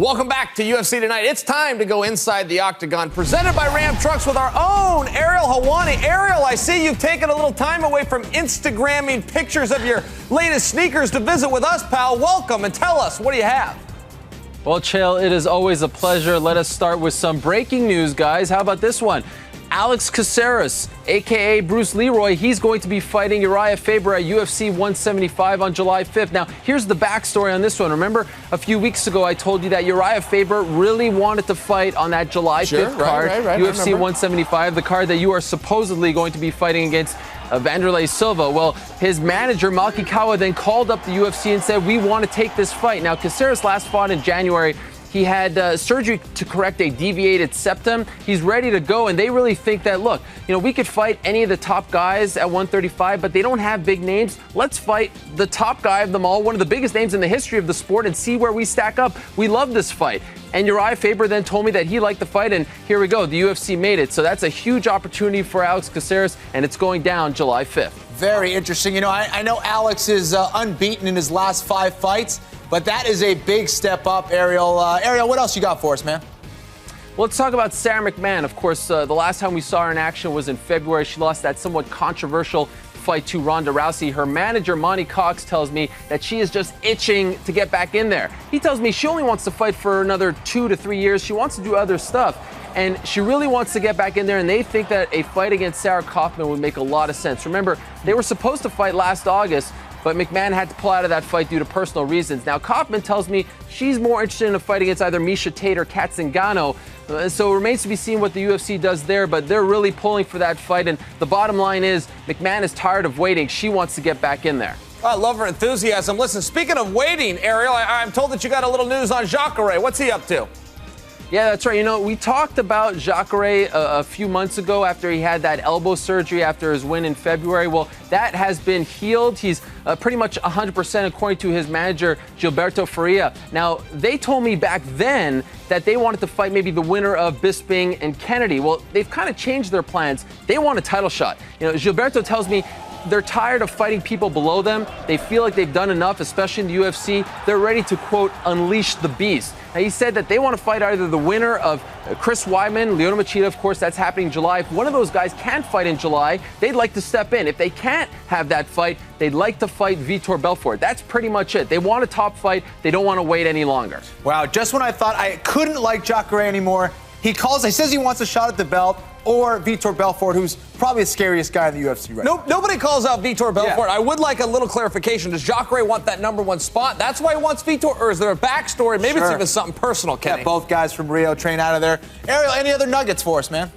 Welcome back to UFC Tonight. It's time to go inside the Octagon, presented by Ram Trucks with our own Ariel Helwani. Ariel, I see you've taken a little time away from Instagramming pictures of your latest sneakers to visit with us, pal. Welcome, and tell us, what do you have? Well, Chael, it is always a pleasure. Let us start with some breaking news, guys. How about this one? Alex Caceres, a.k.a. Bruce Leroy, he's going to be fighting Uriah Faber at UFC 175 on July 5th. Now, here's the backstory on this one. Remember, a few weeks ago, I told you that Uriah Faber really wanted to fight on that July 5th card, UFC 175, the card that you are supposedly going to be fighting against Vanderlei Silva. Well, his manager, Malki Kawa, then called up the UFC and said, we want to take this fight. Now, Caceres last fought in January. He had surgery to correct a deviated septum. He's ready to go, and they really think that, look, we could fight any of the top guys at 135, but they don't have big names. Let's fight the top guy of them all, one of the biggest names in the history of the sport, and see where we stack up. We love this fight. And Uriah Faber then told me that he liked the fight, and here we go. The UFC made it. So that's a huge opportunity for Alex Caceres, and it's going down July 5th. Very interesting. I know Alex is unbeaten in his last 5 fights, but that is a big step up, Ariel. Ariel, what else you got for us, man? Well, let's talk about Sara McMann. Of course, the last time we saw her in action was in February. She lost that somewhat controversial fight to Ronda Rousey. Her manager, Monty Cox, tells me that she is just itching to get back in there. He tells me she only wants to fight for another 2 to 3 years. She wants to do other stuff, and she really wants to get back in there, and they think that a fight against Sarah Kaufman would make a lot of sense. Remember, they were supposed to fight last August, but McMann had to pull out of that fight due to personal reasons. Now, Kaufman tells me she's more interested in a fight against either Miesha Tate or Kat Zingano. So it remains to be seen what the UFC does there, but they're really pulling for that fight. And the bottom line is, McMann is tired of waiting. She wants to get back in there. I love her enthusiasm. Listen, speaking of waiting, Ariel, I'm told that you got a little news on Jacare. What's he up to? Yeah, that's right. We talked about Jacare a few months ago after he had that elbow surgery after his win in February. Well, that has been healed. He's pretty much 100% according to his manager, Gilberto Faria. Now, they told me back then that they wanted to fight maybe the winner of Bisping and Kennedy. Well, they've kind of changed their plans. They want a title shot. Gilberto tells me they're tired of fighting people below them. They feel like they've done enough, especially in the UFC. They're ready to, quote, unleash the beast. Now, he said that they want to fight either the winner of Chris Weidman, Lyoto Machida, of course, that's happening in July. If one of those guys can't fight in July, they'd like to step in. If they can't have that fight, they'd like to fight Vitor Belfort. That's pretty much it. They want a top fight. They don't want to wait any longer. Wow, just when I thought I couldn't like Jacare anymore, he says he wants a shot at the belt, or Vitor Belfort, who's probably the scariest guy in the UFC right now. Nobody calls out Vitor Belfort. Yeah. I would like a little clarification. Does Jacare want that #1 spot? That's why he wants Vitor, or is there a backstory? Maybe it's even something personal, Kenny. Yeah, both guys from Rio train out of there. Ariel, any other nuggets for us, man?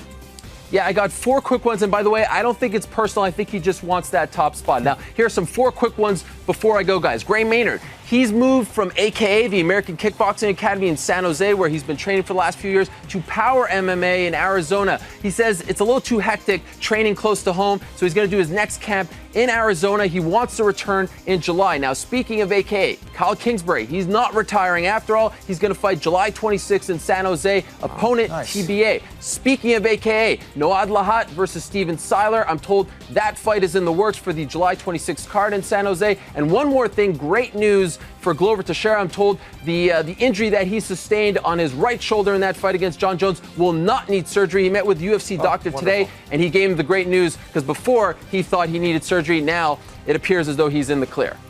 Yeah, I got 4 quick ones, and by the way, I don't think it's personal. I think he just wants that top spot. Now, here are some 4 quick ones before I go, guys. Gray Maynard, he's moved from AKA, the American Kickboxing Academy in San Jose, where he's been training for the last few years, to Power MMA in Arizona. He says it's a little too hectic training close to home, so he's going to do his next camp in Arizona. He wants to return in July. Now, speaking of AKA, Kyle Kingsbury, he's not retiring. After all, he's going to fight July 26th in San Jose, opponent TBA. Speaking of AKA, Noad Lahat versus Steven Seiler. I'm told that fight is in the works for the July 26th card in San Jose. And one more thing, great news for Glover Teixeira. I'm told the injury that he sustained on his right shoulder in that fight against John Jones will not need surgery. He met with the UFC doctor today, and he gave him the great news, because before he thought he needed surgery. Now it appears as though he's in the clear.